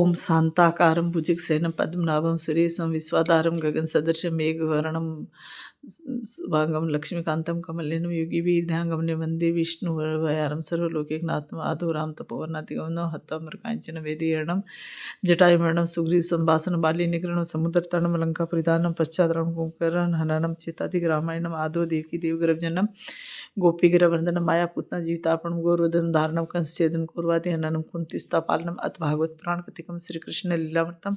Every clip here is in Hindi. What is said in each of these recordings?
ओम शांताकारं भुजगशयनं पद्मनाभं सुरेशं विश्वाधारं गगनसदृशं मेघवर्णं शुभांगं लक्ष्मीकान्तं कमलनयनं योगिभिर्ध्यानगमनं वन्दे विष्णुवरवरं सर्वलोकैकनाथं आदौ तपोवनातिगमनं हत्वामृकाञ्चन वेदीयर्णं जटायुमर्णं सुग्रीवसंवासनं बालीनिग्रहणं समुद्रतरणं लङ्कापुरीदानं पश्चात्तरणं कुम्भकर्णं हननं चेतादिग्रामायणम् आदौ देवकी देवगर्भजननं गोपीगिरवन्दनं मायापूतना जीवितापणं गौरवधनं धारणं कंसच्छेदनं कौरवादि हननं कुन्तीस्थापालनम् अथ भागवत पुराण कथिकं श्रीकृष्ण लीलामृतम्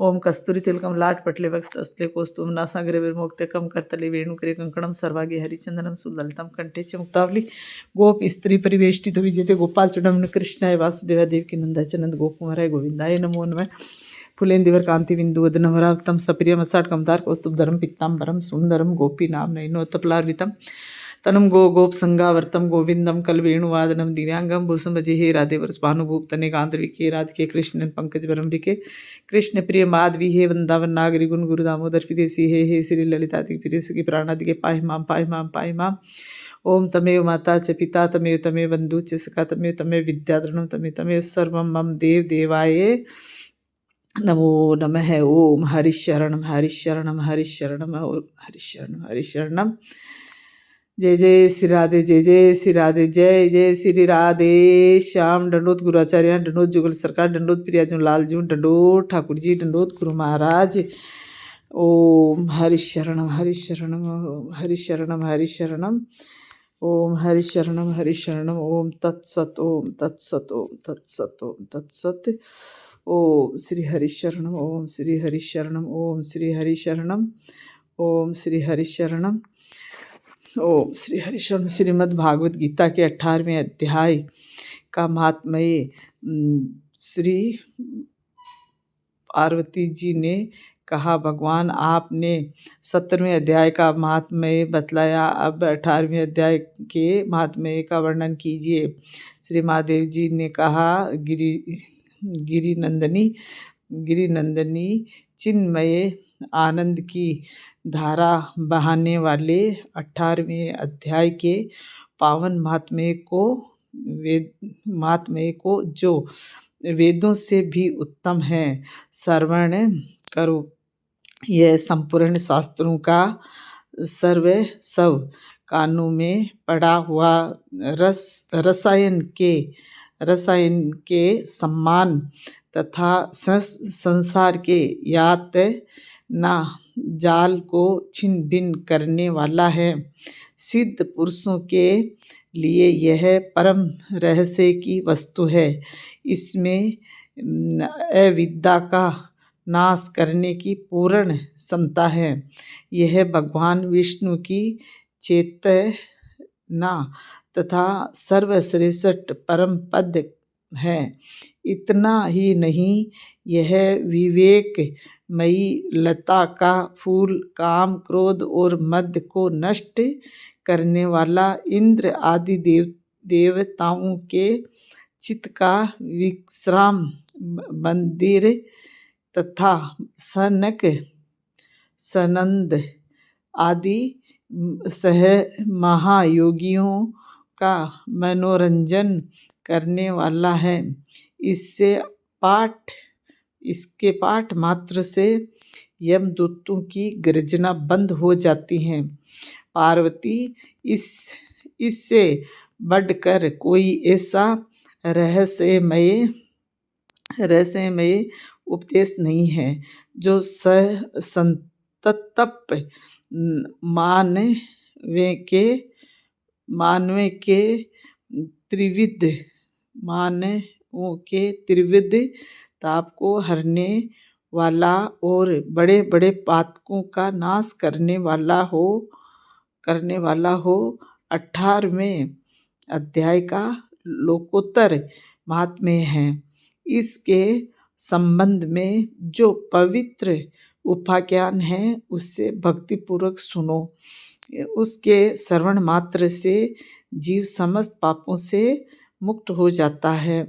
ओम कस्तूरी तिलकम लाट पटले वक्स्तले कौस्तुभं नासाग्रे विमोक्तकं करतले वेणुकरे कंकणं सर्वांगे हरिचंदनं सुललितं कंठे च मुक्तावली गोप स्त्री परिवेष्टितो विजयते गोपाल चूड़ामणि कृष्णाय वासुदेवाय देवकी नंदाय च नंद गोपकुमाराय गोविंदाय नमो नमः फुलेंदिवर कांति बिंदु वदनवरावतं सप्रियम असाटकमदार कौस्तुभधरं पीताम्बरं सुंदरं गोपीनाम नयनोत्पलार्वितं तनुम गोप संगावर्तम गोविंदम कलवेणुवादनम दिव्यांगम भूषम भजे हे राधे वर्ष भानुभूप तने गांधर्विके राधिके कृष्ण पंकज बरम्बिके कृष्ण प्रिय माधवी हे वृंदावन नागरी गुण गुरु दामोदर प्रियसी हे श्री ललितादि प्रियसी की प्राणादिके पाहि माम ओम तमेव माता च पिता तमेव बंधु च सखा तमेव विद्याधरणं तमेव सर्वं मम देव देवाय नमो नमः। ओम हरिशरणम हरिशरणम हरिशरणम हरिशरणम हरिशरणम। जय जय श्री राधे जय जय श्री राधे जय जय श्री राधे श्याम। दंडोत गुरुआचार्य, दंडोत जुगल सरकार, दंडोत प्रियाजू लाल जू, दंडोत ठाकुर जी, दंडोत गुरु महाराज। ओम हरिशरणम हरिशरणम हरिशरणम हरिशरणम ओम हरिशरणम हरिशरणम। ओम तत्सत ओम तत्सत ओम तत्सत ओम तत्सत। ओम श्री हरिशरणम ओम श्री हरिशरणम ओम श्री हरिशरणम ओम श्री हरिशरणम ओम श्री हरिशरण। श्रीमद् भागवत गीता के 18वें अध्याय का महात्म्य। श्री पार्वती जी ने कहा, भगवान आपने 17वें अध्याय का महात्म्य बतलाया, अब 18वें अध्याय के महात्म्य का वर्णन कीजिए। श्री महादेव जी ने कहा, गिरिनंदनी चिन्मय आनंद की धारा बहाने वाले 18वें अध्याय के पावन महात्म्य को जो वेदों से भी उत्तम है, श्रवण करो। यह संपूर्ण शास्त्रों का सब कानों में पड़ा हुआ रसायन के सम्मान तथा संसार के यात ना जाल को छिन्न भिन्न करने वाला है। सिद्ध पुरुषों के लिए यह परम रहस्य की वस्तु है। इसमें अविद्या का नाश करने की पूर्ण क्षमता है। यह भगवान विष्णु की चेतना तथा सर्वश्रेष्ठ परम पद है। इतना ही नहीं, यह विवेकमयी लता का फूल काम क्रोध और मद को नष्ट करने वाला, इंद्र आदि देवताओं के चित्त का विश्राम मंदिर तथा सनंद आदि सह महायोगियों का मनोरंजन करने वाला है। इसके पाठ मात्र से यमदूतों की गर्जना बंद हो जाती है। पार्वती, इससे बढ़कर कोई ऐसा रहस्यमय उपदेश नहीं है जो संतप्त मानव के त्रिविध ताप को हरने वाला और बड़े बड़े पातकों का नाश करने वाला हो। 18वें अध्याय का लोकोत्तर महात्म्य है। इसके संबंध में जो पवित्र उपाख्यान है, उससे भक्तिपूर्वक सुनो। उसके श्रवण मात्र से जीव समस्त पापों से मुक्त हो जाता है।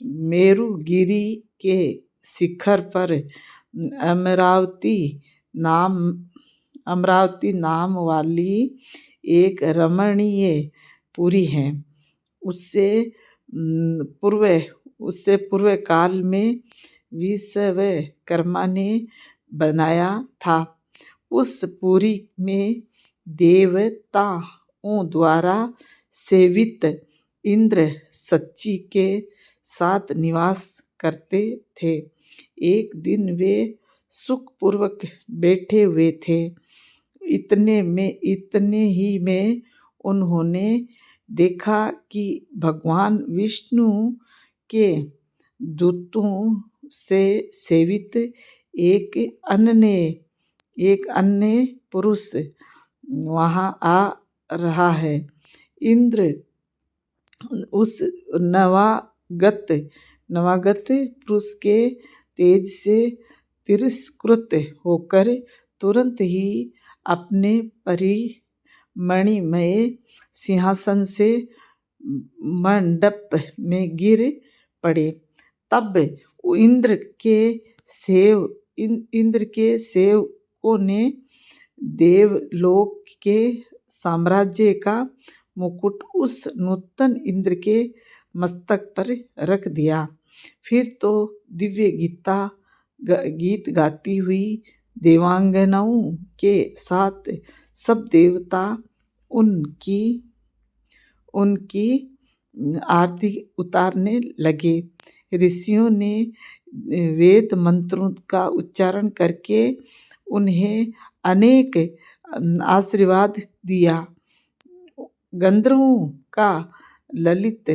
मेरुगिरी के शिखर पर अमरावती नाम वाली एक रमणीय पुरी है। उससे पूर्व काल में विश्वकर्मा ने बनाया था। उस पुरी में देवताओं द्वारा सेवित इंद्र सच्ची के साथ निवास करते थे। एक दिन वे सुखपूर्वक बैठे हुए थे। इतने ही में उन्होंने देखा कि भगवान विष्णु के दूतों से सेवित एक अन्य पुरुष वहां आ रहा है। इंद्र उस नवागत पुरुष के तेज से तिरस्कृत होकर तुरंत ही अपने मणिमय सिंहासन से मंडप में गिर पड़े। तब इंद्र के सेवकों ने देवलोक के साम्राज्य का मुकुट उस नूतन इंद्र के मस्तक पर रख दिया। फिर तो दिव्य गीत गाती हुई देवांगनाओं के साथ सब देवता उनकी आरती उतारने लगे। ऋषियों ने वेद मंत्रों का उच्चारण करके उन्हें अनेक आशीर्वाद दिया। गंधर्वों का ललित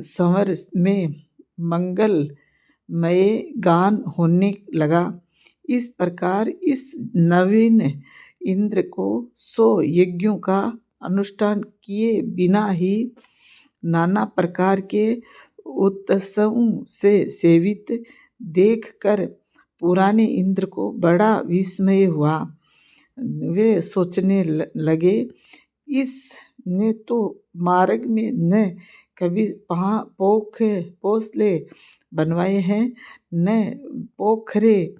संवर में मंगलमय गान होने लगा। इस प्रकार इस नवीन इंद्र को 100 यज्ञों का अनुष्ठान किए बिना ही नाना प्रकार के उत्सवों से सेवित देखकर पुराने इंद्र को बड़ा विस्मय हुआ। वे सोचने लगे, इसने तो मार्ग में न कभी पोखले बनवाए हैं, न पोखरे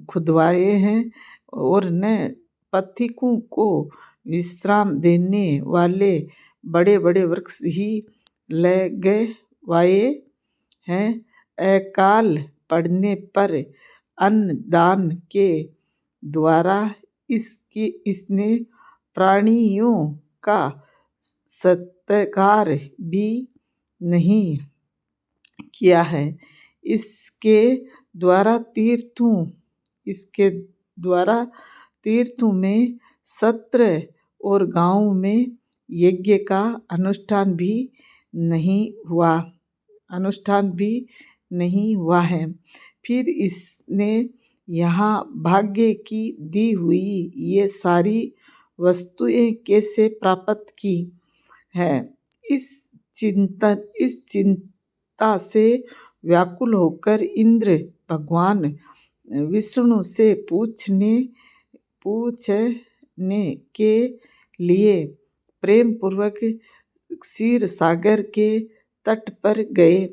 खुदवाए हैं और न पथिकों को विश्राम देने वाले बड़े बड़े वृक्ष ही लगवाए हैं। अकाल पड़ने पर अन्न दान के द्वारा इसने प्राणियों का सत्कार भी नहीं किया है। इसके द्वारा तीर्थों में सत्र और गांवों में यज्ञ का अनुष्ठान भी नहीं हुआ है। फिर इसने यहाँ भाग्य की दी हुई ये सारी वस्तुएं कैसे प्राप्त की है? इस चिंता से व्याकुल होकर इंद्र भगवान विष्णु से पूछने के लिए प्रेम पूर्वक क्षीर सागर के तट पर गए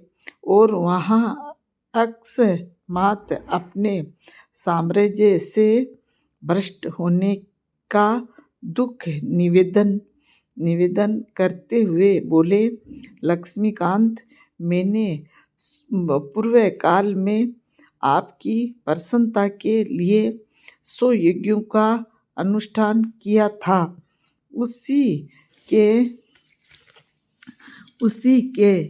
और वहां अकस्मात अपने साम्राज्य से भ्रष्ट होने का दुख निवेदन करते हुए बोले, लक्ष्मीकांत, मैंने पूर्व काल में आपकी प्रसन्नता के लिए 100 यज्ञों का अनुष्ठान किया था। उसी के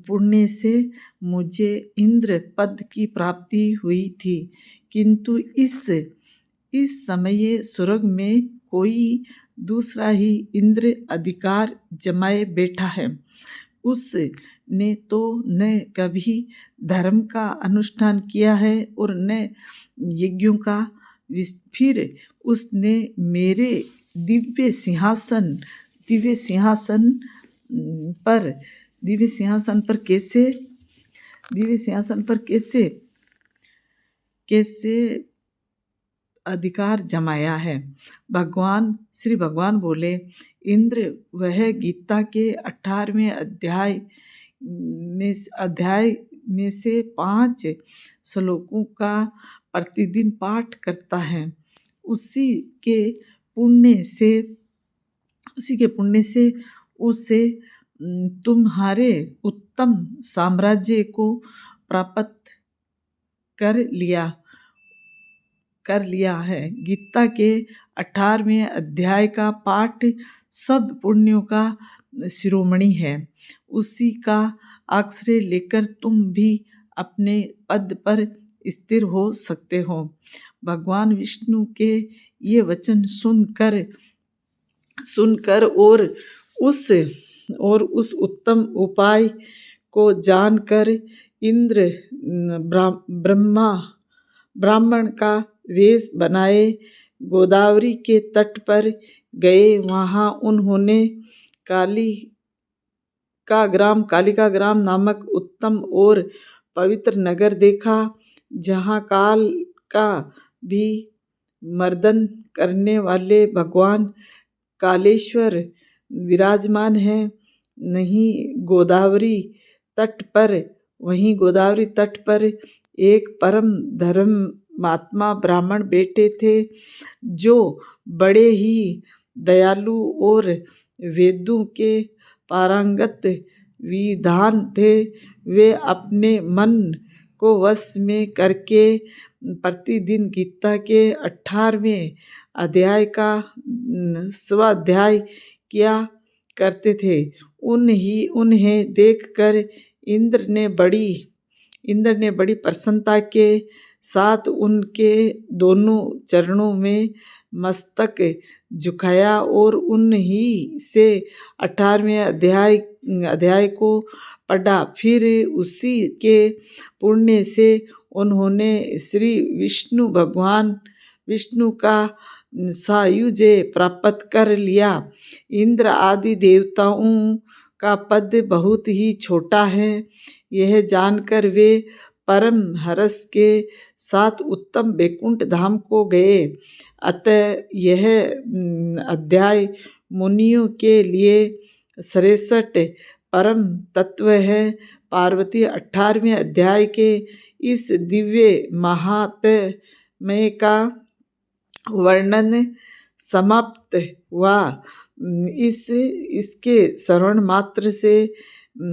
पुण्य से मुझे इंद्र पद की प्राप्ति हुई थी, किंतु इस समय स्वर्ग में कोई दूसरा ही इंद्र अधिकार जमाए बैठा है। उसने तो न कभी धर्म का अनुष्ठान किया है और न यज्ञों का। फिर उसने मेरे दिव्य सिंहासन पर कैसे अधिकार जमाया है? श्री भगवान बोले, इंद्र, वह गीता के 18वें अध्याय में से 5 श्लोकों का प्रतिदिन पाठ करता है। उसी के पुण्य से उसे तुम्हारे उत्तम साम्राज्य को प्राप्त कर लिया है। गीता के 18वें अध्याय का पाठ सब पुण्यों का शिरोमणि है। उसी का आश्रय लेकर तुम भी अपने पद पर स्थिर हो सकते हो। भगवान विष्णु के ये वचन सुनकर और उस उत्तम उपाय को जानकर इंद्र ब्राह्मण का वेश बनाए गोदावरी के तट पर गए। वहाँ उन्होंने कालिका ग्राम नामक उत्तम और पवित्र नगर देखा, जहाँ काल का भी मर्दन करने वाले भगवान कालेश्वर विराजमान है। वहीं गोदावरी तट पर एक परम धर्मात्मा ब्राह्मण बैठे थे, जो बड़े ही दयालु और वेदों के पारंगत विद्वान थे। वे अपने मन को वश में करके प्रतिदिन गीता के 18वें अध्याय का स्वाध्याय किया करते थे। उन्हें देखकर इंद्र ने बड़ी प्रसन्नता के साथ उनके दोनों चरणों में मस्तक झुकाया और उन्हीं से 18वें अध्याय को पढ़ा। फिर उसी के पुण्य से उन्होंने श्री भगवान विष्णु का सायुज्य प्राप्त कर लिया। इंद्र आदि देवताओं का पद बहुत ही छोटा है। यह जानकर वे परम हर्ष के साथ उत्तम वैकुंठ धाम को गए। अतः यह अध्याय मुनियों के लिए श्रेष्ठ परम तत्व है। पार्वती 18वें अध्याय के इस दिव्य महात्म्य का वर्णन समाप्त हुआ। इसके श्रवण मात्र से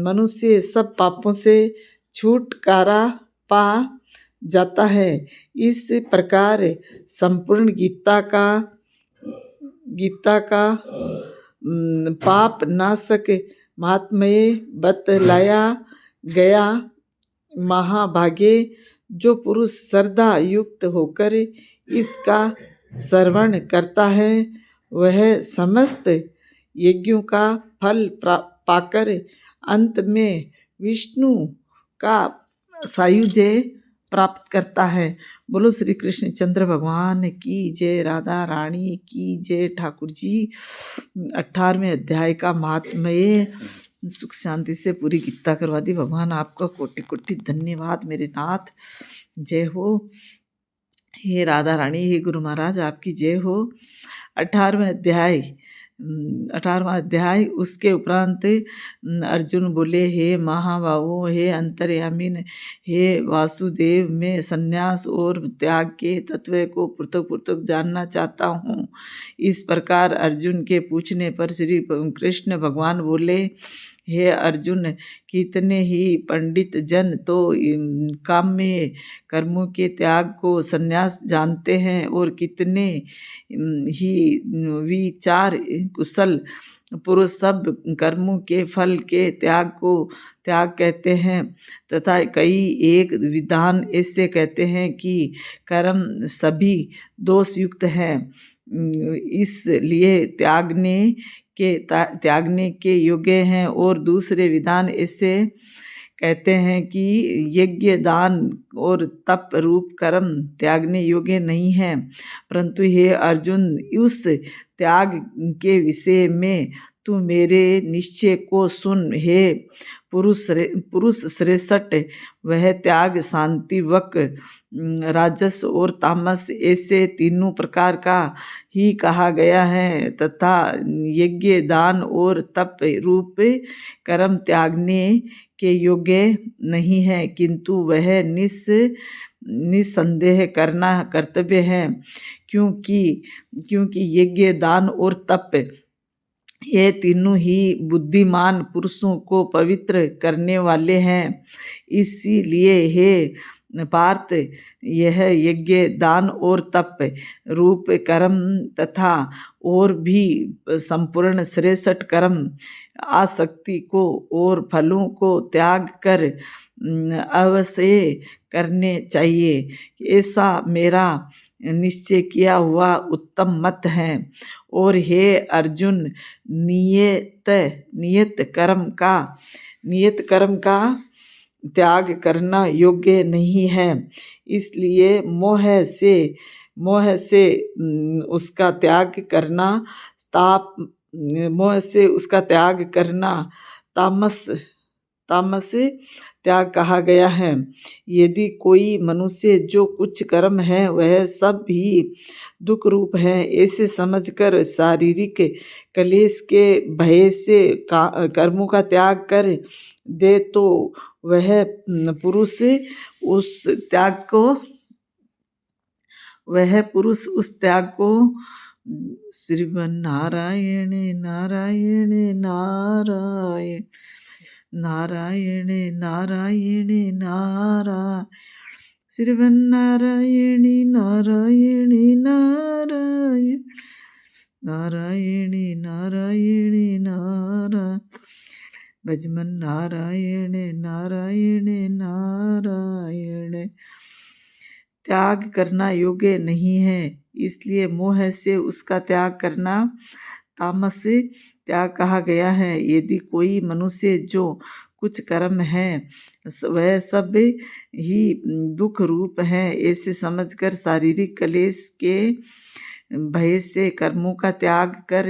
मनुष्य सब पापों से छुटकारा पा जाता है। इस प्रकार संपूर्ण गीता का पाप नाशक महात्म्य बतलाया गया। महाभागे जो पुरुष श्रद्धा युक्त होकर इसका श्रवण करता है, वह समस्त यज्ञों का फल पाकर अंत में विष्णु का सायुज्य प्राप्त करता है। बोलो श्री कृष्ण चंद्र भगवान की जय, राधा रानी की जय। ठाकुर जी 18वें अध्याय का महात्म्य सुख शांति से पूरी गीता करवा दी। भगवान आपका कोटि कोटि धन्यवाद मेरे नाथ। जय हो। हे राधा रानी, हे गुरु महाराज, आपकी जय हो। 18वां अध्याय उसके उपरांत अर्जुन बोले, हे महाबाहो, हे अंतर्यामीन, हे वासुदेव, मैं संन्यास और त्याग के तत्व को पृथक जानना चाहता हूँ। इस प्रकार अर्जुन के पूछने पर श्री कृष्ण भगवान बोले, हे अर्जुन, कितने ही पंडित जन तो काम्य कर्मों के त्याग को संन्यास जानते हैं और कितने ही विचार कुशल पुरुष सब कर्मों के फल के त्याग को त्याग कहते हैं, तथा कई एक विद्वान ऐसे कहते हैं कि कर्म सभी दोष युक्त हैं, इसलिए त्यागने के योग्य हैं। और दूसरे विद्वान ऐसे कहते हैं कि यज्ञ, दान और तप रूप कर्म त्यागने योग्य नहीं है। परंतु हे अर्जुन, उस त्याग के विषय में तू मेरे निश्चय को सुन। हे पुरुष श्रेष्ठ, वह त्याग सात्विक, राजस और तामस ऐसे तीनों प्रकार का ही कहा गया है, तथा यज्ञ, दान और तप रूप कर्म त्यागने के योग्य नहीं है, किंतु वह निसंदेह करना कर्तव्य है, क्योंकि यज्ञ, दान और तप ये तीनों ही बुद्धिमान पुरुषों को पवित्र करने वाले हैं। इसीलिए हे पार्थ, यह यज्ञ, दान और तप रूप कर्म तथा और भी संपूर्ण श्रेष्ठ कर्म आसक्ति को और फलों को त्याग कर अवश्य करने चाहिए। ऐसा मेरा निश्चय किया हुआ उत्तम मत है। और हे अर्जुन, नियत कर्म का त्याग करना योग्य नहीं है, इसलिए मोह से उसका त्याग करना तामस त्याग कहा गया है। यदि कोई मनुष्य जो कुछ कर्म है वह सब ही दुख रूप है, ऐसे समझकर शारीरिक क्लेश के भय से कर्मों का त्याग कर दे तो वह पुरुष उस त्याग को श्रीमन्नारायण नारायण नारायण नारायण नारायण नारायण श्रीमन्नारायण नारायण नारायण नारायण नारायण नारायण भजमन नारायण नारायण नारायण। त्याग करना योग्य नहीं है, इसलिए मोह से उसका त्याग करना तामस त्याग कहा गया है। यदि कोई मनुष्य जो कुछ कर्म है वह सब ही दुख रूप है, ऐसे समझकर शारीरिक क्लेश के भय से कर्मों का त्याग कर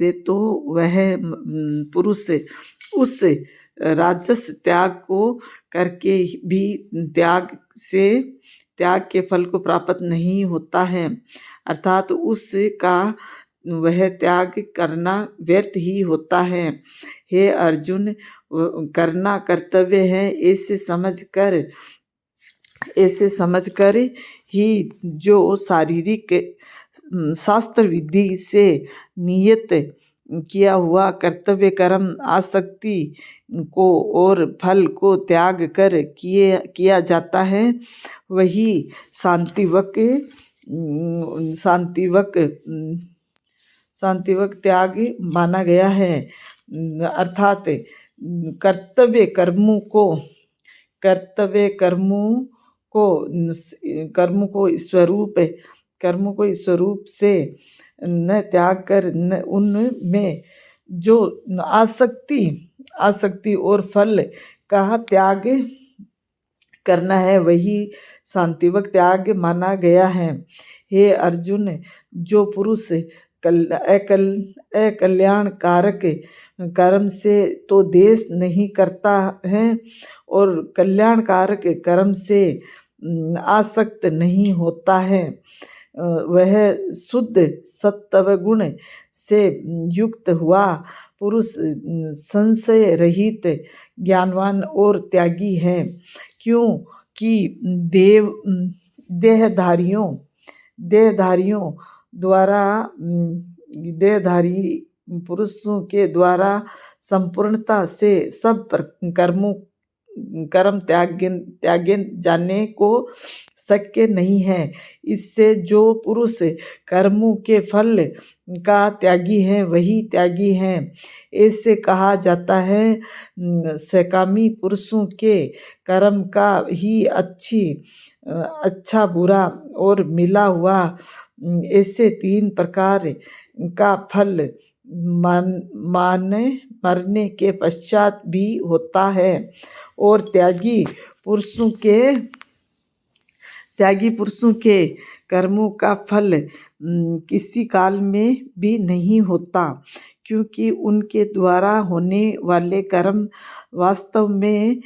दे तो वह पुरुष उस राजस त्याग को करके भी त्याग के फल को प्राप्त नहीं होता है, अर्थात उसका वह त्याग करना व्यर्थ ही होता है। हे अर्जुन, करना कर्तव्य है, ऐसे समझकर ही जो शारीरिक शास्त्र विधि से नियत किया हुआ कर्तव्य कर्म आसक्ति को और फल को त्याग कर किया जाता है, वही शांतिवक त्याग माना गया है। अर्थात कर्तव्य कर्मों को स्वरूप से न त्याग कर न उनमें जो आसक्ति और फल का त्याग करना है, वही शांतिवक त्याग माना गया है। हे अर्जुन, जो पुरुष अकल्याणकारक कर्म से तो देश नहीं करता है और कल्याणकारक कर्म से आसक्त नहीं होता है, वह शुद्ध सत्व गुण से युक्त हुआ पुरुष संशय रहित ज्ञानवान और त्यागी है। क्योंकि देहधारी पुरुषों के द्वारा संपूर्णता से सब कर्म त्यागे जाने को शक्य नहीं है। इससे जो पुरुष कर्मों के फल का त्यागी है वही त्यागी है, ऐसे कहा जाता है। सकामी पुरुषों के कर्म का ही अच्छा बुरा और मिला हुआ ऐसे 3 प्रकार का फल मरने के पश्चात भी होता है, और त्यागी पुरुषों के कर्मों का फल किसी काल में भी नहीं होता, क्योंकि उनके द्वारा होने वाले कर्म वास्तव में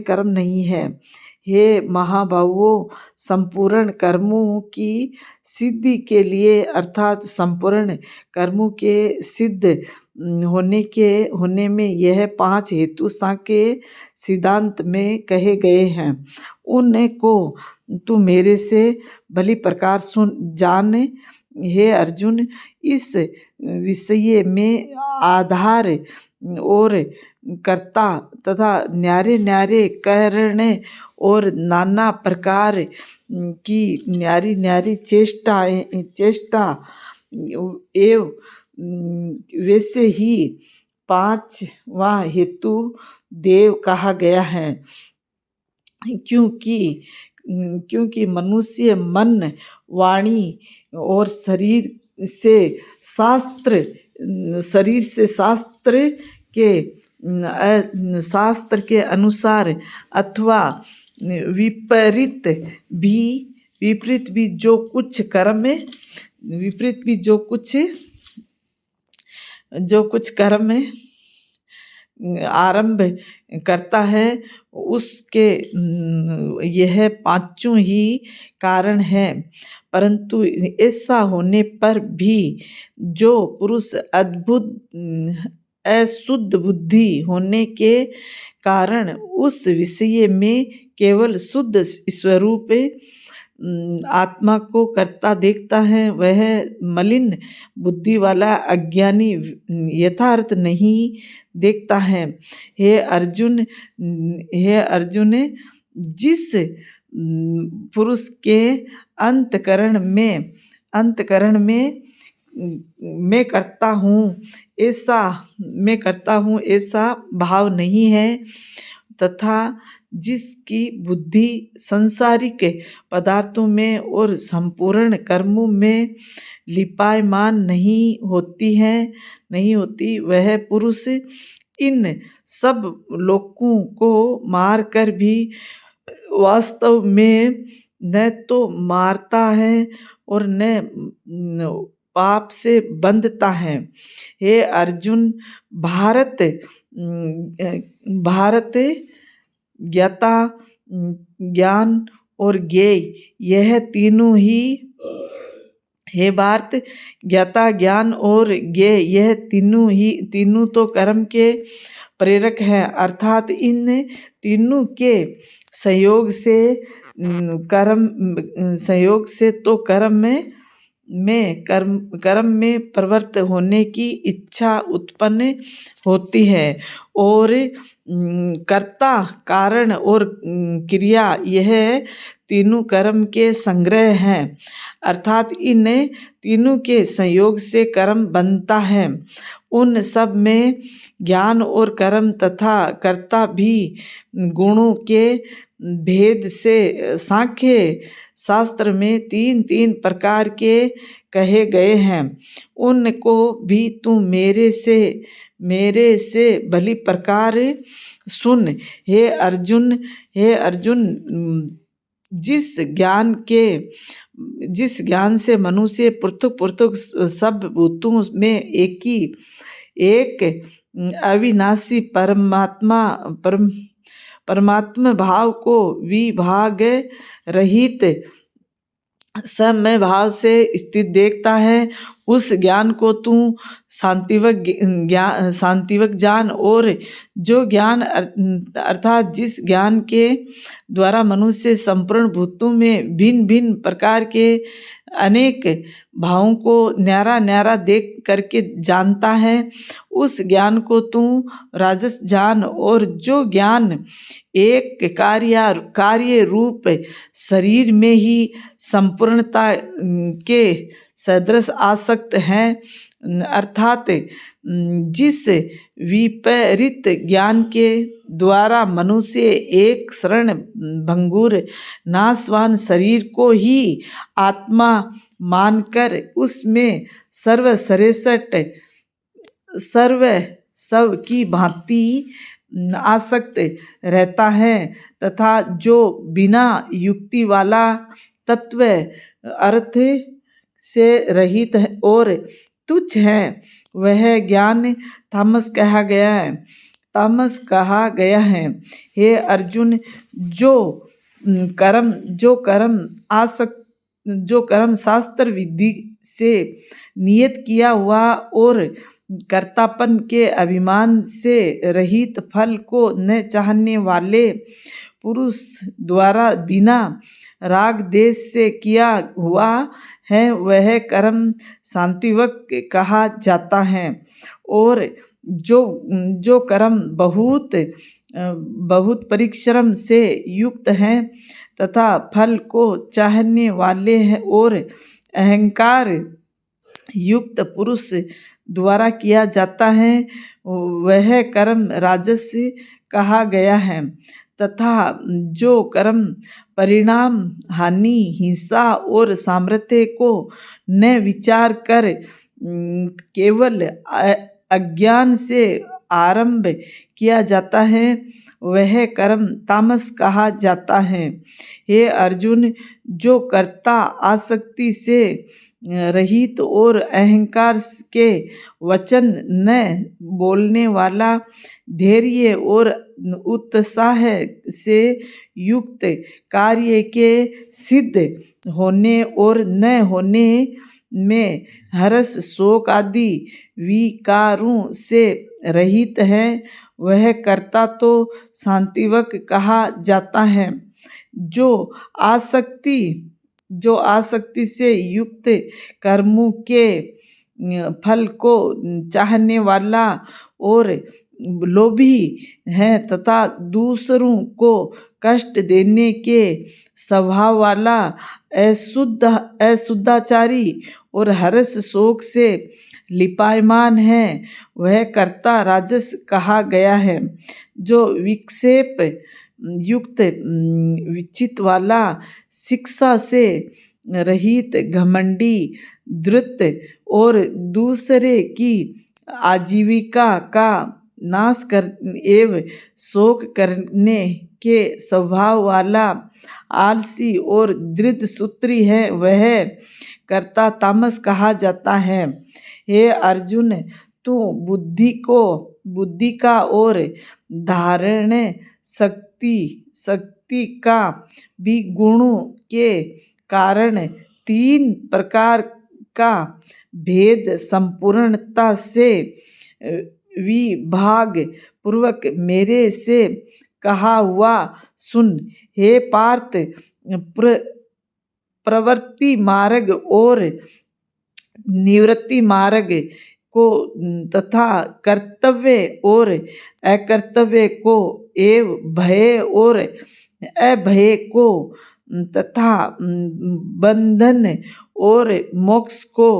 कर्म नहीं है। हे महाबाहुओं, संपूर्ण कर्मों की सिद्धि के लिए अर्थात संपूर्ण कर्मों के सिद्ध होने में यह 5 हेतु सांख्य सिद्धांत में कहे गए हैं, उनको तू मेरे से भली प्रकार जान। हे अर्जुन, इस विषय में आधार और करता तथा न्यारे न्यारे करने और नाना प्रकार की न्यारी न्यारी चेष्टा एवं वैसे ही पांचवा हेतु देव कहा गया है, क्योंकि मनुष्य मन, वाणी और शरीर से शास्त्र के अनुसार अथवा विपरीत भी जो कुछ कर्म आरंभ करता है उसके यह पांचों ही कारण है। परंतु ऐसा होने पर भी जो पुरुष अशुद्ध बुद्धि होने के कारण उस विषय में केवल शुद्ध स्वरूप आत्मा को करता देखता है, वह मलिन बुद्धि वाला अज्ञानी यथार्थ नहीं देखता है। हे अर्जुन, जिस पुरुष के अंतकरण में मैं करता हूँ ऐसा भाव नहीं है, तथा जिसकी बुद्धि सांसारिक पदार्थों में और संपूर्ण कर्मों में लिपायमान नहीं होती, वह पुरुष इन सब लोकों को मार कर भी वास्तव में न तो मारता है और न पाप से बंधता है। हे अर्जुन, भारत ज्ञाता, ज्ञान और ज्ञेय यह तीनों ही हे भारत ज्ञाता, ज्ञान और ज्ञेय यह तीनों तो कर्म के प्रेरक हैं, अर्थात इन तीनों के संयोग से तो कर्म में प्रवृत्त होने की इच्छा उत्पन्न होती है, और कर्ता, कारण और क्रिया यह तीनों कर्म के संग्रह हैं, अर्थात इन तीनों के संयोग से कर्म बनता है। उन सब में ज्ञान और कर्म तथा कर्ता भी गुणों के भेद से सांख्य शास्त्र में 3 प्रकार के कहे गए हैं, उनको भी तू मेरे से भली प्रकार सुन। हे अर्जुन, जिस ज्ञान से मनुष्य पृथक सब भूतों में एक अविनाशी परमात्मा भाव को विभाग रहित समय भाव से स्थित देखता है, उस ज्ञान को तू शांतिवक जान। और जो ज्ञान अर्थात जिस ज्ञान के द्वारा मनुष्य संपूर्ण भूतों में भिन्न भिन्न प्रकार के अनेक भावों को न्यारा न्यारा देख करके जानता है, उस ज्ञान को तू राजस जान। और जो ज्ञान एक कार्य रूप शरीर में ही संपूर्णता के सदृश आसक्त है, अर्थात जिस विपरीत ज्ञान के द्वारा मनुष्य एक क्षण भंगुर नाशवान शरीर को ही आत्मा मानकर उसमें सर्वश्रेष्ठ सब की भांति आसक्त रहता है, तथा जो बिना युक्ति वाला तत्व अर्थ से रहित और तुच्छ है, वह ज्ञान तामस कहा गया है। हे अर्जुन, जो कर्म शास्त्र विधि से नियत किया हुआ और कर्तापन के अभिमान से रहित फल को न चाहने वाले पुरुष द्वारा बिना राग देश से किया हुआ है, वह कर्म शांतिवक कहा जाता है। और जो कर्म बहुत परिश्रम से युक्त हैं तथा फल को चाहने वाले हैं और अहंकार युक्त पुरुष द्वारा किया जाता है, वह कर्म राजस कहा गया है। तथा जो कर्म परिणाम, हानि, हिंसा और सामर्थ्य को न विचार कर केवल अज्ञान से आरंभ किया जाता है, वह कर्म तामस कहा जाता है। हे अर्जुन, जो कर्ता आसक्ति से रहित और अहंकार के वचन न बोलने वाला, धैर्य और उत्साह से युक्त, कार्य के सिद्ध होने और न होने में हर्ष, शोक आदि विकारों से रहित है, वह कर्ता तो शांतिवक कहा जाता है। जो आसक्ति से युक्त कर्मों के फल को चाहने वाला और लोभी है तथा दूसरों को कष्ट देने के स्वभाव वाला, अशुद्धाचारी और हर्ष शोक से लिपायमान है, वह कर्ता राजस कहा गया है। जो विक्षेप युक्त चित्त वाला, शिक्षा से रहित, घमंडी, धूर्त और दूसरे की आजीविका का नाश कर एवं शोक करने के स्वभाव वाला, आलसी और दृढ़सूत्री है, वह कर्ता तामस कहा जाता है। हे अर्जुन, तू बुद्धि का और धारण शक्ति का भी गुणों के कारण 3 प्रकार का भेद संपूर्णता से विभाग पूर्वक मेरे से कहा हुआ सुन। हे पार्थ, प्रवृत्ति मार्ग और निवृत्ति मार्ग को तथा कर्तव्य और अकर्तव्य को एवं भय और अभय को तथा बंधन और मोक्ष को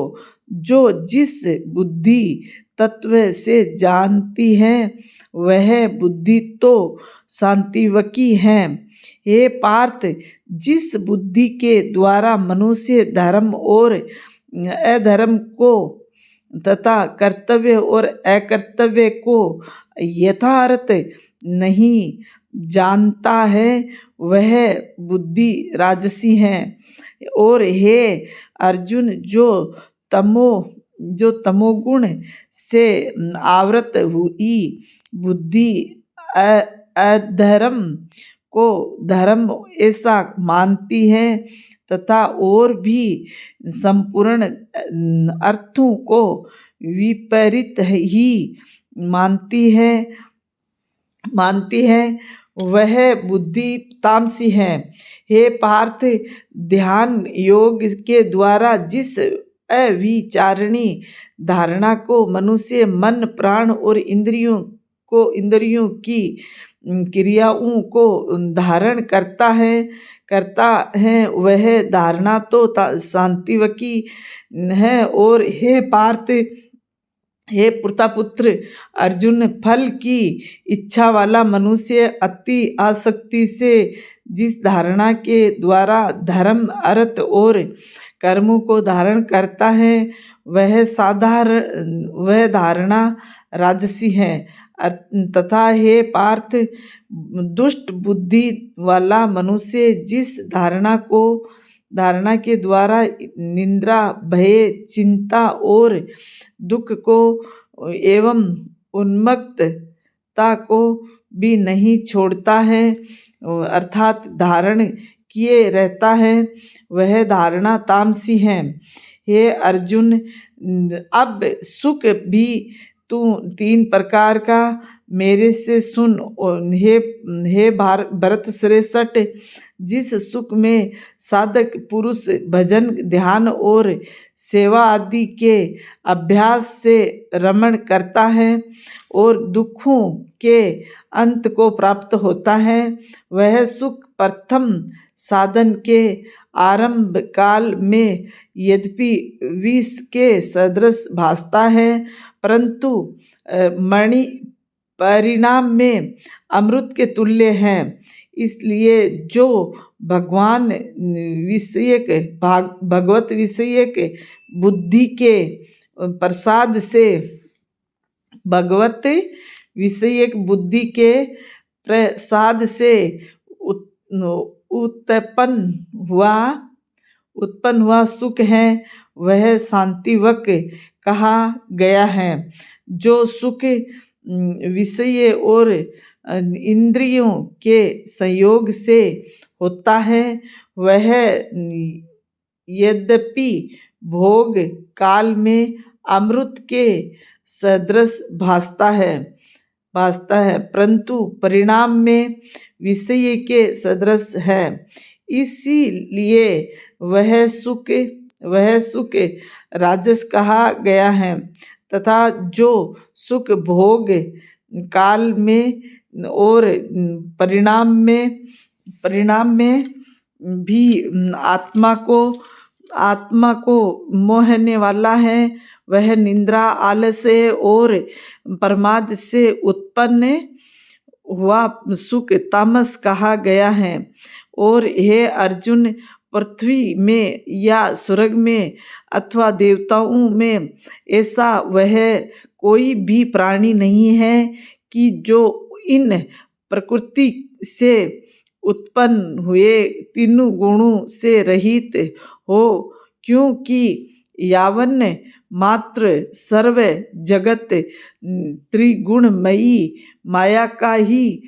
जो जिस बुद्धि तत्व से जानती है, वह बुद्धि तो शांतिवकी है। हे पार्थ, जिस बुद्धि के द्वारा मनुष्य धर्म और अधर्म को तथा कर्तव्य और अकर्तव्य को यथार्थ नहीं जानता है, वह बुद्धि राजसी है। और हे अर्जुन, जो तमोगुण से आवृत हुई बुद्धि अधर्म को धर्म ऐसा मानती है तथा और भी संपूर्ण अर्थों को विपरीत ही मानती है, वह बुद्धि तामसी है। हे पार्थ, ध्यान योग के द्वारा जिस अविचारणी धारणा को मनुष्य मन, प्राण और इंद्रियों की क्रियाओं को धारण करता है, वह धारणा तो शांतिवकी है। और हे पार्थ, हे प्रतापुत्र अर्जुन, फल की इच्छा वाला मनुष्य अति आसक्ति से जिस धारणा के द्वारा धर्म, अर्थ और कर्मों को धारण करता है, वह धारणा राजसी है। तथा हे पार्थ, दुष्ट बुद्धि वाला मनुष्य जिस धारणा के द्वारा निंद्रा, भय, चिंता और दुख को एवं उन्मत्तता को भी नहीं छोड़ता है, अर्थात धारण किए रहता है, वह धारणा तामसी है। हे अर्जुन, अब सुख भी तू 3 प्रकार का मेरे से सुन हे भरत श्रेष्ठ, जिस सुख में साधक पुरुष भजन ध्यान और सेवा आदि के अभ्यास से रमण करता है और दुखों के अंत को प्राप्त होता है, वह सुख प्रथम साधन के आरंभ काल में यद्यपि विष के सदृश भासता है, परंतु मणि परिणाम में अमृत के तुल्य है। इसलिए जो भगवान विषयक भगवत विषयक बुद्धि के प्रसाद से भगवत विषयक बुद्धि के प्रसाद से उत्पन्न हुआ सुख है, वह शांतिवक कहा गया है। जो सुख विषय और इंद्रियों के संयोग से होता है, वह यद्यपि भोग काल में अमृत के सदृश भासता है, परंतु परिणाम में विषय के सदृश है। इसीलिए वह सुख राजस कहा गया है, तथा जो सुख भोग काल में और परिणाम में भी आत्मा को मोहने वाला है, वह निद्रा आलस्य और प्रमाद से उत्पन्न हुआ सुख तामस कहा गया है। और हे अर्जुन, पृथ्वी में या स्वर्ग में अथवा देवताओं में ऐसा वह कोई भी प्राणी नहीं है कि जो इन प्रकृति से उत्पन्न हुए तीनों गुणों से रहित हो, क्योंकि यावन्न मात्र सर्व जगत त्रिगुणमयी माया का ही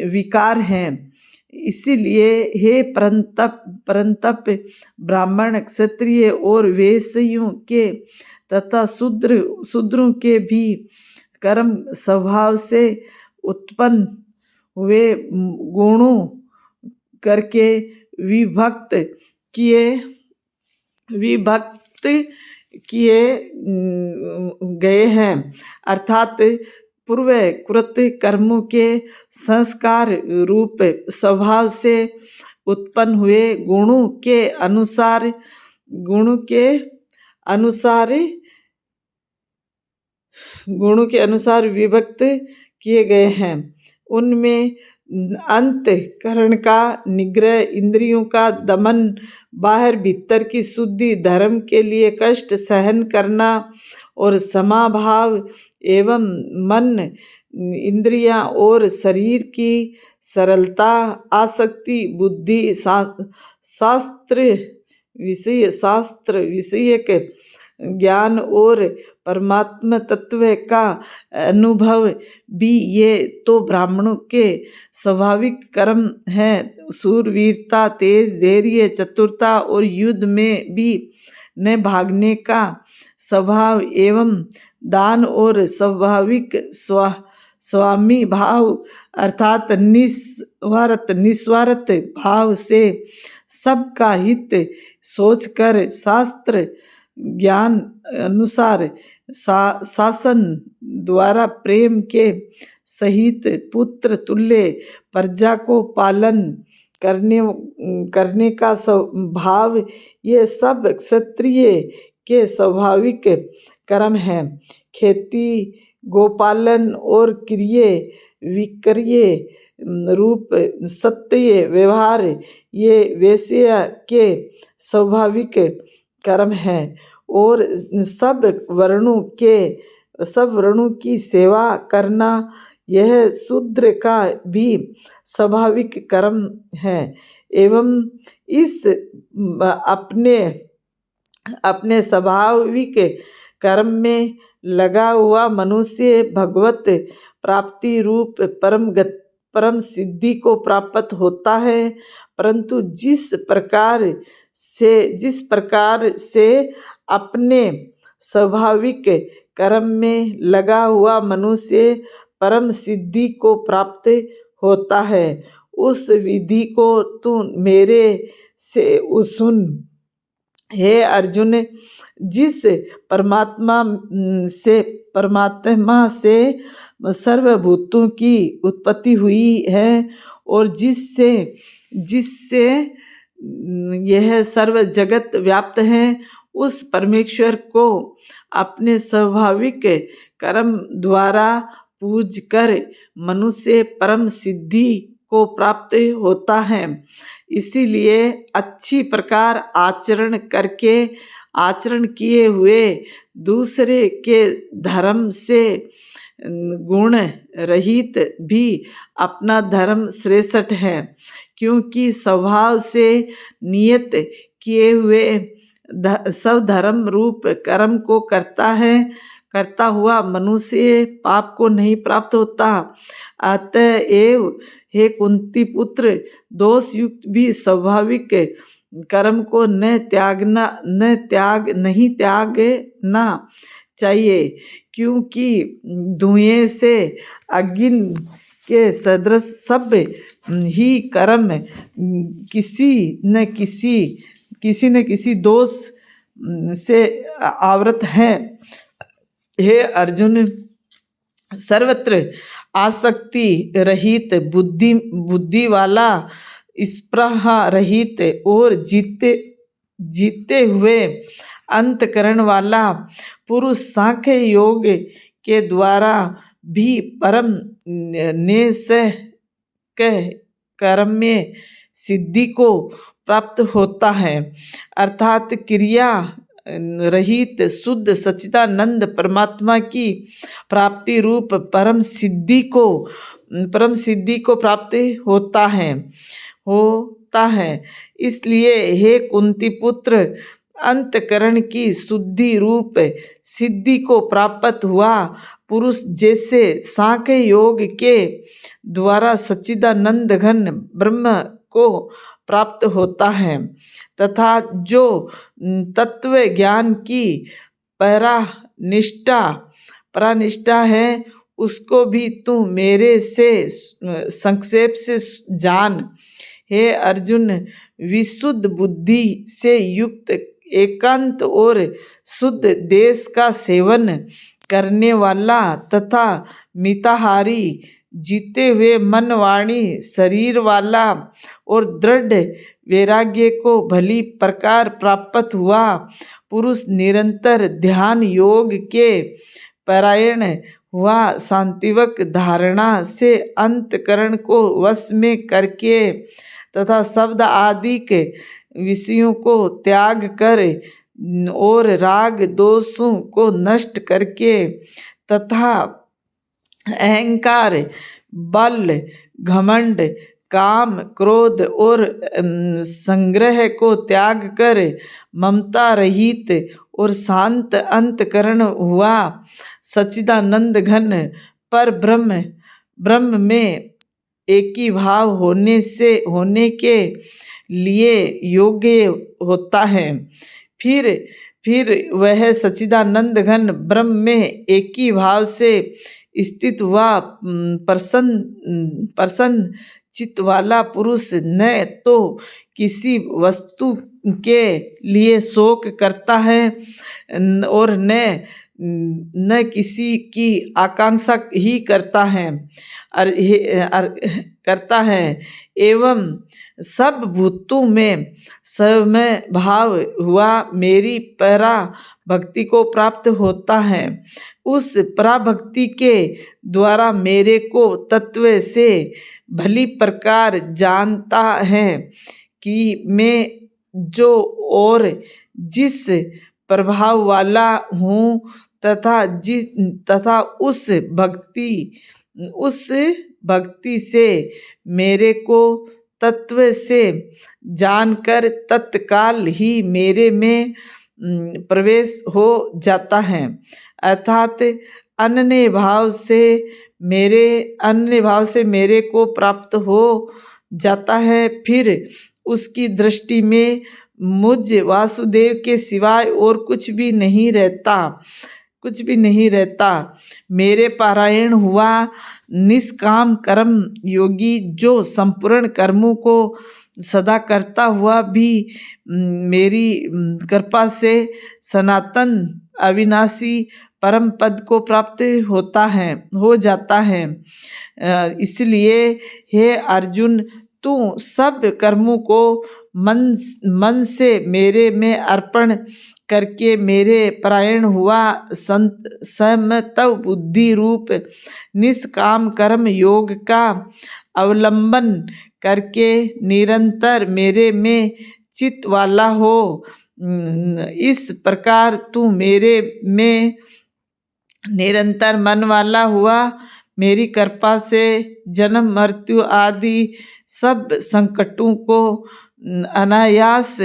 विकार है। इसीलिए हे परंतप ब्राह्मण, क्षत्रिय और वैश्यों के तथा शूद्रों के भी कर्म स्वभाव से उत्पन्न हुए गुणों करके विभक्त किए गए हैं, अर्थात पूर्वकृत कर्मों के संस्कार रूप स्वभाव से उत्पन्न हुए गुणों के अनुसार विभक्त किए गए हैं। उनमें अंतःकरण का निग्रह, इंद्रियों का दमन, बाहर भीतर की शुद्धि, धर्म के लिए कष्ट सहन करना और समाभाव एवं मन, इंद्रियां और शरीर की सरलता, आसक्ति, बुद्धि, शास्त्र विषयक ज्ञान और परमात्मा तत्व का अनुभव भी, ये तो ब्राह्मणों के स्वाभाविक कर्म हैं। शूरवीरता, तेज, धैर्य, चतुरता और युद्ध में भी न भागने का स्वभाव एवं दान और स्वाभाविक स्वामी भाव अर्थात निस्वार्थ भाव से सबका हित सोचकर शास्त्र ज्ञान अनुसार शासन द्वारा प्रेम के सहित पुत्र तुल्य प्रजा को पालन करने का स्वभाव, ये सब क्षत्रिय के स्वाभाविक कर्म है। खेती, गोपालन और क्रिय विक्रय रूप सत्य व्यवहार, ये वैश्य के स्वाभाविक कर्म है। और सब वर्णों की सेवा करना, यह शूद्र का भी स्वाभाविक कर्म है। एवं इस अपने स्वाभाविक कर्म में लगा हुआ मनुष्य भगवत प्राप्ति रूप परम सिद्धि को प्राप्त होता है। परंतु जिस प्रकार से अपने स्वाभाविक कर्म में लगा हुआ मनुष्य परम सिद्धि को प्राप्त होता है। उस विधि को तू मेरे से सुन। हे अर्जुन, जिस परमात्मा से सर्वभूतों की उत्पत्ति हुई है और जिससे यह सर्व जगत व्याप्त है, उस परमेश्वर को अपने स्वाभाविक कर्म द्वारा पूज कर मनुष्य परम सिद्धि को प्राप्त होता है। इसीलिए अच्छी प्रकार आचरण किए हुए दूसरे के धर्म से गुण रहित भी अपना धर्म श्रेष्ठ है, क्योंकि स्वभाव से नियत किए हुए सब धर्म रूप कर्म को करता हुआ मनुष्य पाप को नहीं प्राप्त होता। अतएव हे कुंती पुत्र, दोष युक्त भी स्वाभाविक कर्म को नहीं त्यागना चाहिए, क्योंकि धुएं से अग्नि के सदृश सब ही कर्म किसी न किसी दोष से आवृत है। हे अर्जुन, सर्वत्र आसक्ति रहित, बुद्धि वाला, स्पृहा रहित और जीते हुए अंतकरण वाला पुरुष सांख्य योग के द्वारा भी परम निश्चय कर्म में सिद्धि को प्राप्त होता है, अर्थात क्रिया रहित शुद्ध सच्चिदानंद परमात्मा की प्राप्ति रूप परम सिद्धि को प्राप्त होता है। इसलिए हे कुंती पुत्र, अंतकरण की शुद्धि रूप सिद्धि को प्राप्त हुआ पुरुष जैसे सांख्य योग के द्वारा सच्चिदानंद घन ब्रह्म को प्राप्त होता है, तथा जो तत्व ज्ञान की परानिष्ठा है, उसको भी तू मेरे से संक्षेप से जान। हे अर्जुन, विशुद्ध बुद्धि से युक्त, एकांत और शुद्ध देश का सेवन करने वाला तथा मिताहारी, जीते हुए मन वाणी शरीर वाला और दृढ़ वैराग्य को भली प्रकार प्राप्त हुआ पुरुष निरंतर ध्यान योग के परायण हुआ शांतिवक धारणा से अंतकरण को वश में करके तथा शब्द आदि के विषयों को त्याग कर और राग दोषों को नष्ट करके तथा अहंकार, बल, घमंड, काम, क्रोध और संग्रह को त्याग कर ममता रहित और शांत अंतकरण हुआ सच्चिदानंद घन पर ब्रह्म में एकी भाव होने के लिए योग्य होता है। फिर वह सच्चिदानंद घन ब्रह्म में एकी भाव से स्थित हुआ प्रसन्न चित्त वाला पुरुष न तो किसी वस्तु के लिए शोक करता है और न किसी की आकांक्षा ही करता है एवं सब भूतों में समय भाव हुआ मेरी परा भक्ति को प्राप्त होता है। उस पराभक्ति के द्वारा मेरे को तत्व से भली प्रकार जानता है कि मैं जो और जिस प्रभाव वाला हूँ तथा उस भक्ति से मेरे को तत्व से जानकर तत्काल ही मेरे में प्रवेश हो जाता है, अर्थात अन्य भाव से मेरे को प्राप्त हो जाता है। फिर उसकी दृष्टि में मुझ वासुदेव के सिवाय और कुछ भी नहीं कुछ भी नहीं रहता। मेरे पारायण हुआ निष्काम कर्म योगी, जो संपूर्ण कर्मों को सदा करता हुआ भी मेरी कृपा से सनातन अविनाशी परम पद को प्राप्त हो जाता है। इसलिए हे अर्जुन, तू सब कर्मों को मन से मेरे में अर्पण करके मेरे परायण हुआ समत्व बुद्धि रूप निष्काम कर्म योग का अवलंबन करके निरंतर मेरे में चित्त वाला हो। इस प्रकार तू मेरे में निरंतर मन वाला हुआ मेरी कृपा से जन्म मृत्यु आदि सब संकटों को अनायास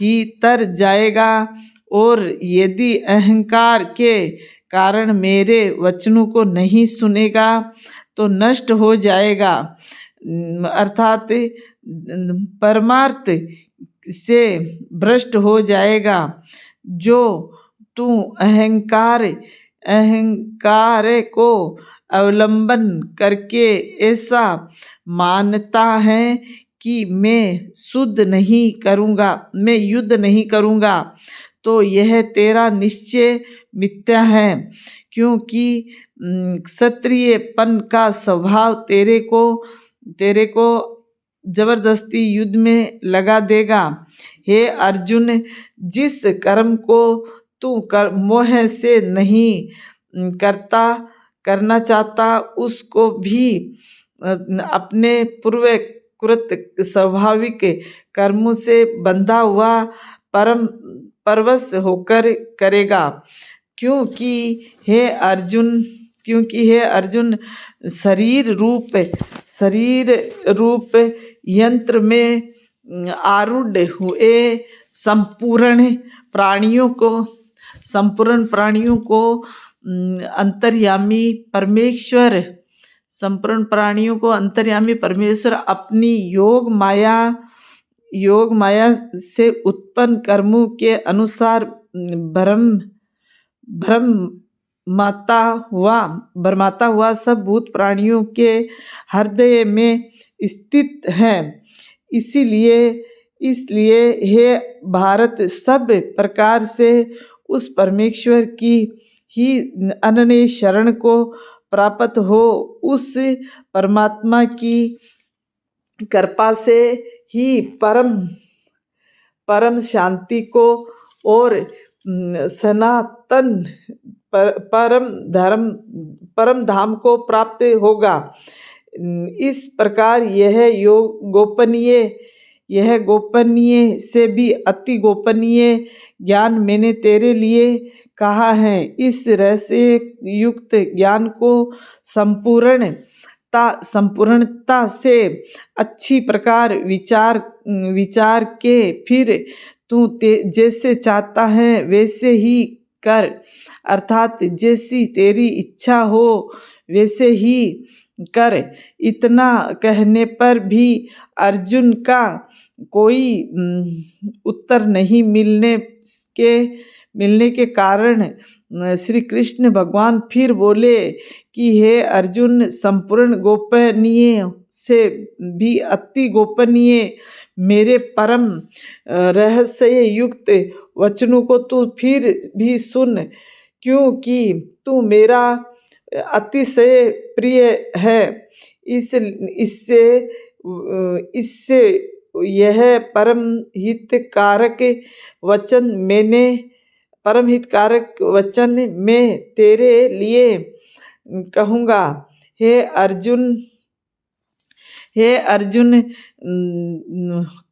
ही तर जाएगा। और यदि अहंकार के कारण मेरे वचनों को नहीं सुनेगा तो नष्ट हो जाएगा, अर्थात परमार्थ से भ्रष्ट हो जाएगा। जो तू अहंकार को अवलंबन करके ऐसा मानता है कि मैं युद्ध नहीं करूँगा, तो यह तेरा निश्चय मिथ्या है, क्योंकि क्षत्रियपन का स्वभाव तेरे को जबरदस्ती युद्ध में लगा देगा। हे अर्जुन, जिस कर्म को तू मोह से नहीं करना चाहता, उसको भी अपने पूर्वकृत स्वाभाविक कर्मों से बंधा हुआ परवश होकर करेगा। क्योंकि हे अर्जुन शरीर रूप यंत्र में आरूढ़ हुए संपूर्ण प्राणियों को अंतर्यामी परमेश्वर अपनी योग माया से उत्पन्न कर्मों के अनुसार भरमाता हुआ सब भूत प्राणियों के हृदय में स्थित है। इसलिए हे भारत, सब प्रकार से उस परमेश्वर की ही अनन्य शरण को प्राप्त हो। उस परमात्मा की कृपा से ही परम शांति को और सनातन परम धाम को प्राप्त होगा। इस प्रकार यह गोपनीय से भी अति गोपनीय ज्ञान मैंने तेरे लिए कहा है। इस रहस्य युक्त ज्ञान को संपूर्णता से अच्छी प्रकार विचार के फिर तू जैसे चाहता है वैसे ही कर, अर्थात जैसी तेरी इच्छा हो वैसे ही कर। इतना कहने पर भी अर्जुन का कोई उत्तर नहीं मिलने के कारण श्री कृष्ण भगवान फिर बोले कि हे अर्जुन, संपूर्ण गोपनीय से भी अति गोपनीय मेरे परम रहस्य युक्त वचनों को तू फिर भी सुन, क्योंकि तू मेरा अतिशय प्रिय है। इससे यह परम हितकारक वचन मैं तेरे लिए कहूँगा। हे अर्जुन,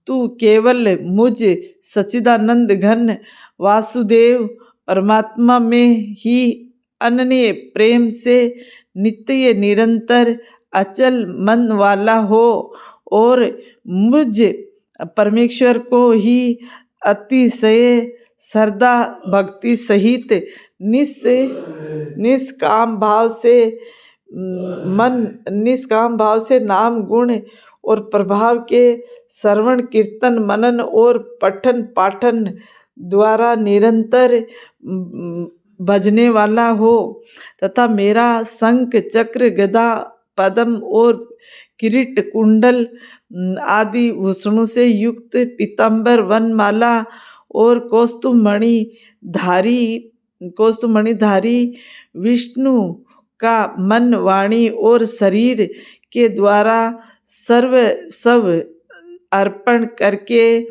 तू केवल मुझ सच्चिदानंद घन वासुदेव परमात्मा में ही अनन्य प्रेम से नित्य निरंतर अचल मन वाला हो और मुझ परमेश्वर को ही अतिशय श्रद्धा भक्ति सहित निष्काम भाव से नाम गुण और प्रभाव के श्रवण कीर्तन मनन और पठन पाठन द्वारा निरंतर बजने वाला हो तथा मेरा शंख चक्र गदा पद्म और किरीट कुंडल आदि भूषणों से युक्त पीताम्बर वनमाला और कौस्तुमणिधारी विष्णु का मन वाणी और शरीर के द्वारा सर्व सब अर्पण करके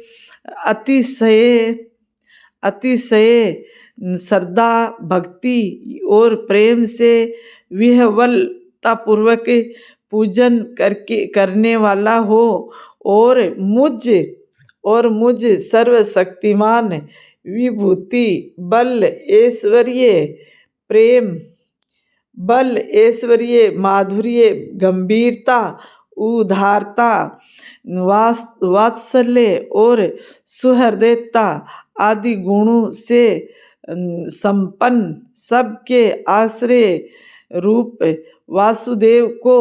अतिशय श्रद्धा भक्ति और प्रेम से विह्वलतापूर्वक पूजन करने वाला हो और मुझ सर्वशक्तिमान विभूति बल ऐश्वर्य माधुर्य गंभीरता उदारता वात्सल्य और सुहृदयता आदि गुणों से संपन्न सबके आश्रय रूप वासुदेव को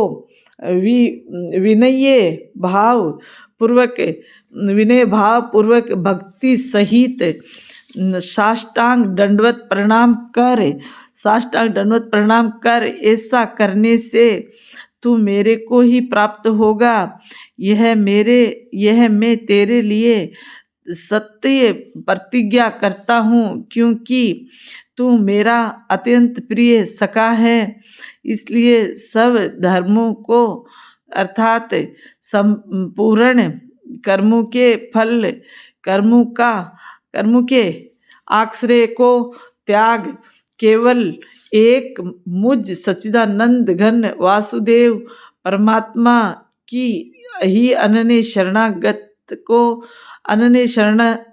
विनय भाव पूर्वक भक्ति सहित साष्टांग दंडवत प्रणाम कर ऐसा करने से तू मेरे को ही प्राप्त होगा। यह मैं तेरे लिए सत्य प्रतिज्ञा करता हूँ, क्योंकि तू मेरा अत्यंत प्रिय सखा है। इसलिए सब धर्मों को अर्थात संपूर्ण कर्मों के फल कर्मों के आश्रय को त्याग केवल एक मुझ सच्चिदानंद घन वासुदेव परमात्मा की ही अनन्य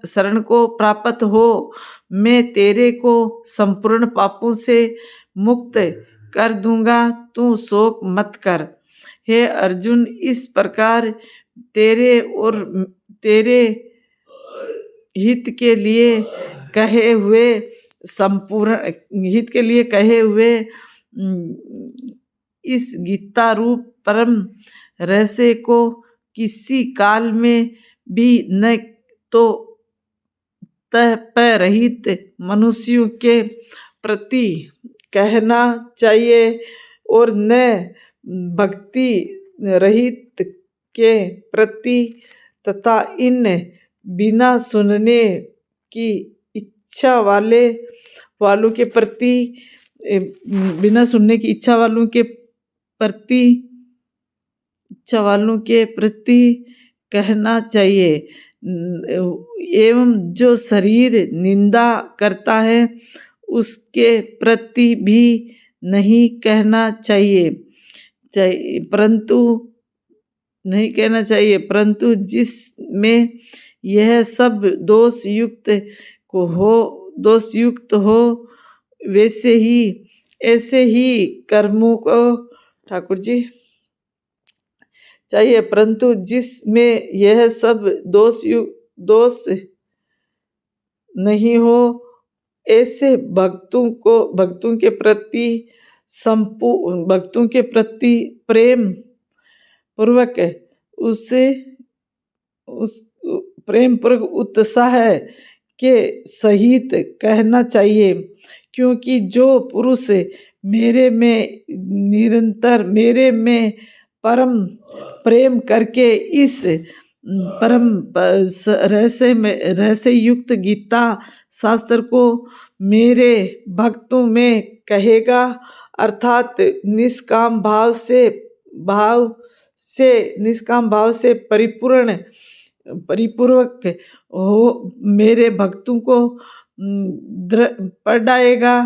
शरण को प्राप्त हो। मैं तेरे को संपूर्ण पापों से मुक्त कर दूंगा, तू शोक मत कर। हे अर्जुन, इस प्रकार तेरे और तेरे हित के लिए कहे हुए इस गीता रूप परम रहस्य को किसी काल में भी न तो तय रहित मनुष्यों के प्रति कहना चाहिए और न भक्ति रहित के प्रति तथा इन बिना सुनने की इच्छा वालों के प्रति कहना चाहिए। एवं जो शरीर निंदा करता है उसके प्रति भी नहीं कहना चाहिए, परंतु जिसमें यह सब दोष युक्त हो ऐसे ही कर्मों को ठाकुर जी चाहिए, परंतु जिसमें यह सब दोष नहीं हो ऐसे भक्तों के प्रति प्रेम पूर्वक उत्साह के सहित कहना चाहिए, क्योंकि जो पुरुष मेरे में परम प्रेम करके इस परम रहस्य युक्त गीता शास्त्र को मेरे भक्तों में कहेगा, अर्थात निष्काम भाव से परिपूर्वक हो मेरे भक्तों को पढ़ावेगा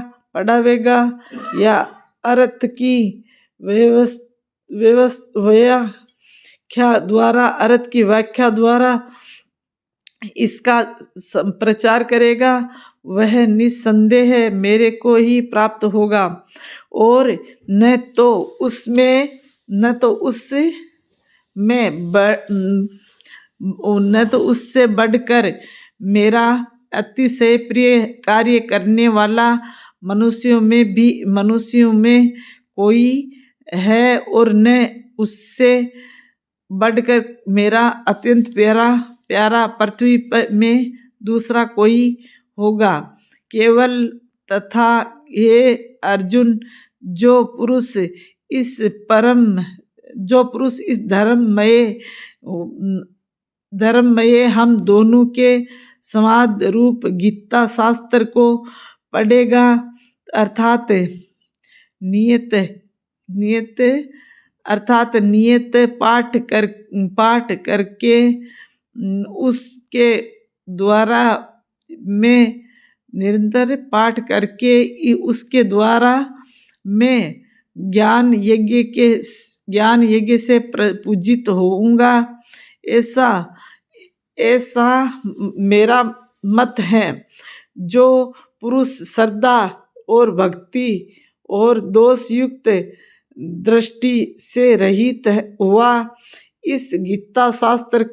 या अर्थ की व्याख्या द्वारा इसका प्रचार करेगा, वह निस्संदेह मेरे को ही प्राप्त होगा और न तो उससे बढ़कर मेरा अतिशय प्रिय कार्य करने वाला मनुष्यों में कोई है और न उससे बढ़कर मेरा अत्यंत प्यारा पृथ्वी में दूसरा कोई होगा। केवल तथा हे अर्जुन, जो पुरुष इस धर्ममय हम दोनों के संवाद रूप गीता शास्त्र को पढ़ेगा, अर्थात नियत पाठ करके उसके द्वारा में निरंतर पाठ करके उसके द्वारा मैं ज्ञान यज्ञ से पूजित होऊंगा, ऐसा मेरा मत है। जो पुरुष श्रद्धा और भक्ति और दोष युक्त दृष्टि से रहित हुआ इस गीता शास्त्र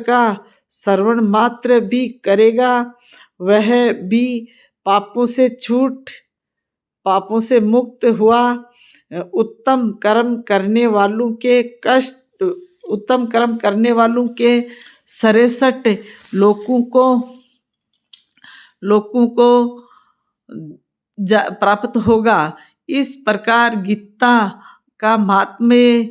का श्रवण मात्र भी करेगा, वह भी पापों से मुक्त हुआ उत्तम कर्म करने वालों के 67 लोकों को प्राप्त होगा। इस प्रकार गीता का महात्म्य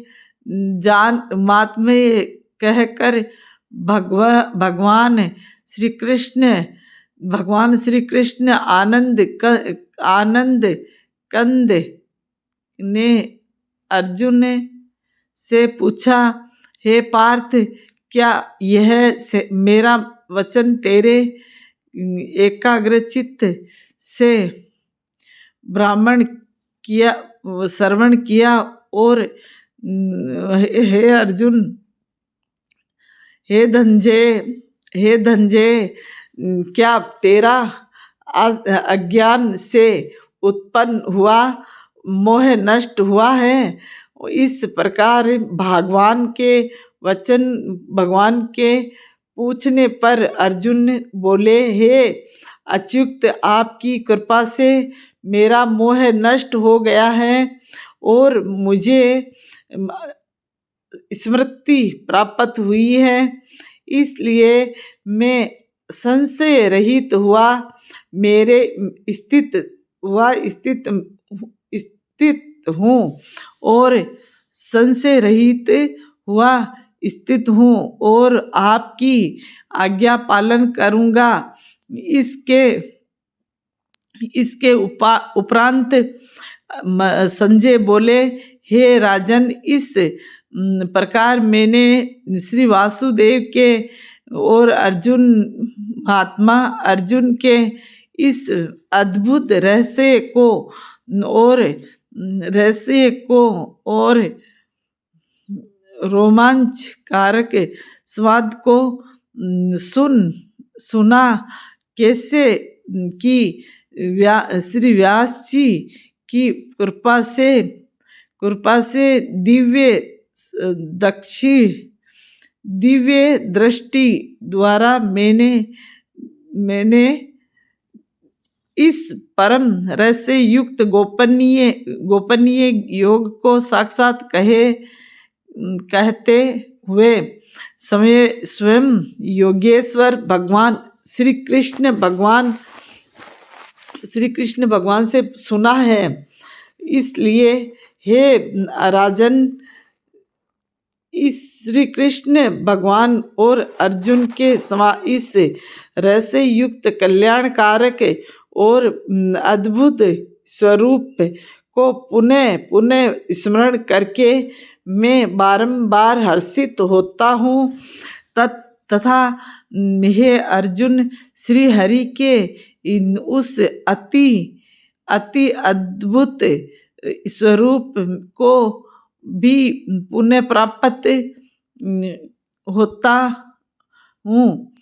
कहकर भगवान श्री कृष्ण आनंद कंद ने अर्जुन से पूछा, हे पार्थ, क्या यह मेरा वचन तेरे एकाग्रचित्त से श्रवण किया? और हे अर्जुन, हे धनंजय, क्या तेरा अज्ञान से उत्पन्न हुआ मोह नष्ट हुआ है? इस प्रकार भगवान के पूछने पर अर्जुन बोले, हे अच्युत, आपकी कृपा से मेरा मोह नष्ट हो गया है और मुझे स्मृति प्राप्त हुई है, इसलिए मैं संशय रहित हुआ स्थित हूँ और आपकी आज्ञा पालन करूँगा। इसके उपरांत संजय बोले, हे राजन, इस प्रकार मैंने श्री वासुदेव के और महात्मा अर्जुन के इस अद्भुत रहस्य को और रोमांचकारक स्वाद को सुना, कैसे कि श्री व्यास जी की कृपा से दिव्य दृष्टि द्वारा मैंने इस परम रहस्य युक्त गोपनीय योग को साक्षात कहते हुए स्वयं योगेश्वर भगवान श्री कृष्ण भगवान से सुना है। इसलिए हे राजन, इस श्री कृष्ण भगवान और अर्जुन के इस रहस्य युक्त कल्याणकारक और अद्भुत स्वरूप को पुनः स्मरण करके मैं बारंबार हर्षित होता हूँ तथा हे अर्जुन, श्री हरि के उस अति अद्भुत स्वरूप को भी पुनः प्राप्त होता हूँ।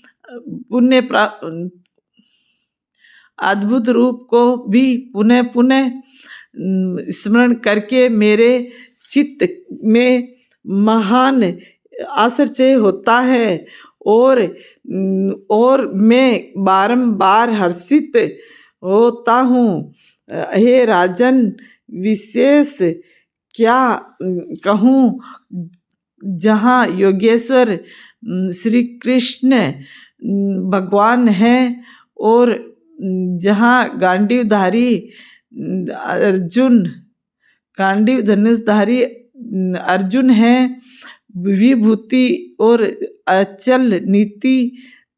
अद्भुत रूप को भी पुनः स्मरण करके मेरे चित्त में महान आश्चर्य होता है और मैं बारंबार हर्षित होता हूँ। हे राजन, विशेष क्या कहूँ, जहाँ योगेश्वर श्री कृष्ण भगवान हैं और जहाँ गांडीवधारी अर्जुन गांडीव धनुषधारी अर्जुन है, विभूति और अचल नीति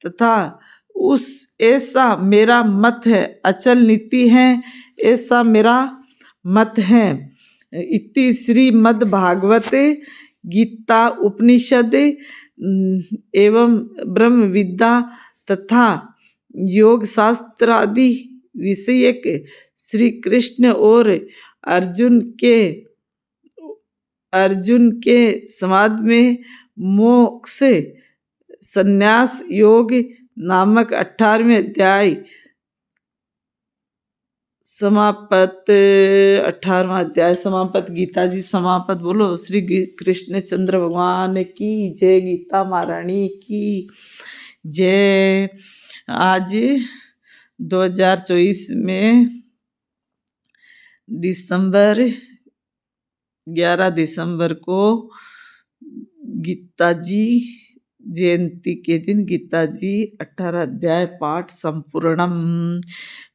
तथा उस ऐसा मेरा मत है, अचल नीति है ऐसा मेरा मत है। इति श्रीमद्भागवते गीता उपनिषद एवं ब्रह्म विद्या तथा योग शास्त्र आदि विषयक श्री कृष्ण और अर्जुन के संवाद में मोक्ष संन्यास योग नामक 18वें अध्याय समापत। 18वां अध्याय समापत। गीता जी समापत। बोलो श्री कृष्ण चंद्र भगवान की जय, गीता महारानी की जय। आज 2024 में 11 दिसंबर को गीता जी जयंती के दिन गीता जी 18 अध्याय पाठ संपूर्णम।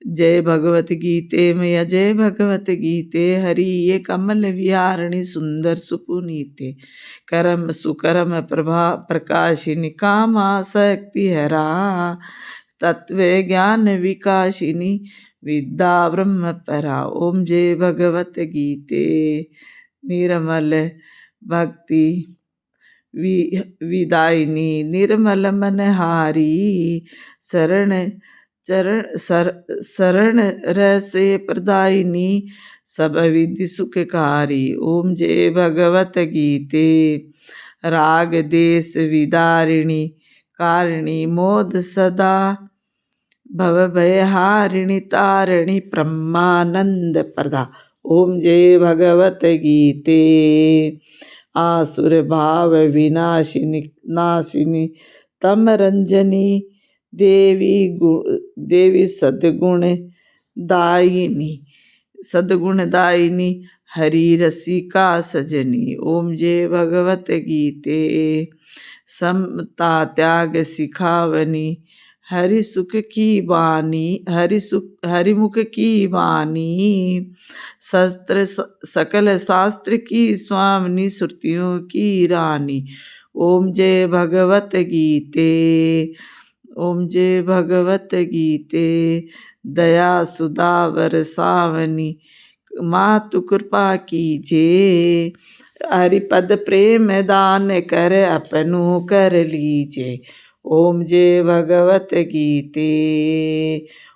जय भगवत गीते मैया, जय भगवत गीते। हरि ये कमल विहारिणी सुंदर सुपुनीते, करम सुकरम प्रभा प्रकाशिनी कामा शक्ति हरा, तत्व ज्ञान विकासिनी विद्या ब्रह्म परा। ओम जय भगवत गीते। निर्मल भक्ति विदायिनी निर्मल मनहारी, शरण रसे प्रदायिनी सब विधि सुखकारी। ओम जय भगवत गीते। राग देश विदारिणी कारिणी मोद सदा, भव भयहारिणी तारिणी ब्रह्मानंद प्रदा। ओम जय भगवत गीते। आसुर भाव विनाशिनी नाशिनी तम रंजनी, देवी सद्गुण दायिनी हरि रसिका सजनी। ओम जय भगवत गीते। समता त्याग सिखावनी हरि सुख की वाणी, हरिमुख की वाणी, शस्त्र सकल शास्त्र की स्वामिनी श्रुतियों की रानी। ओम जय भगवत गीते। ओम जय भगवत गीते। दया सुधा बरसावनी मातु कृपा कीजे, हरिपद प्रेम दान कर अपनू कर लीजे। ओम जय भगवत गीते।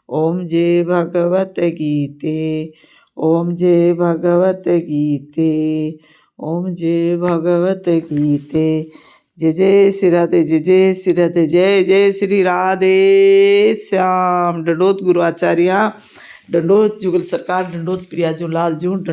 ओम जय भगवत गीते। ओम जय भगवत गीते। ओम जय भगवत गीते। जय जय श्री राधे, जय जय श्री राधे, जय जय श्री राधे श्याम। दंडोत गुरु आचार्य, दंडोत जुगल सरकार, दंडोत प्रिया जो लाल जून।